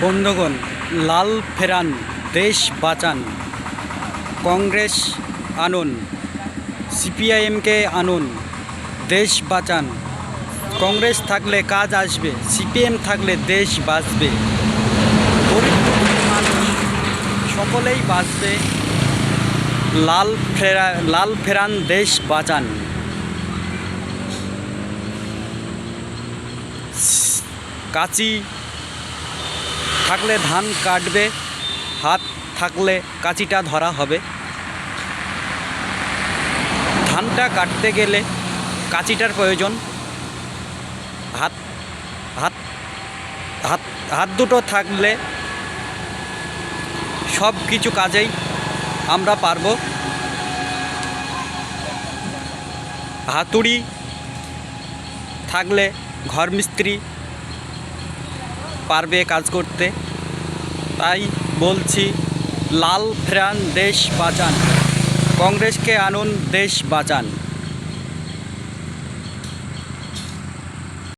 বন্ধুগণ, লাল ফেরান, দেশ বাঁচান। কংগ্রেস আনুন, সিপিআইএমকে আনুন, দেশ বাঁচান। কংগ্রেস থাকলে কাজ আসবে, সিপিএম থাকলে দেশ বাঁচবে। গরিব মানুষ সকলেই বাঁচবে। লাল ফেরান, দেশ বাঁচান। কাঁচি থাকলে ধান কাটবে, হাত থাকলে কাঁচিটা ধরা হবে। ধানটা কাটতে গেলে কাঁচিটার প্রয়োজন। হাত হাত হাত হাত দুটো থাকলে সব কিছু কাজেই আমরা পারবো। হাতুড়ি থাকলে ঘর মিস্ত্রি পারবে কাজ করতে। তাই বলছি, লাল ফেরান, দেশ বাঁচান। কংগ্রেসকে আনুন, দেশ বাঁচান।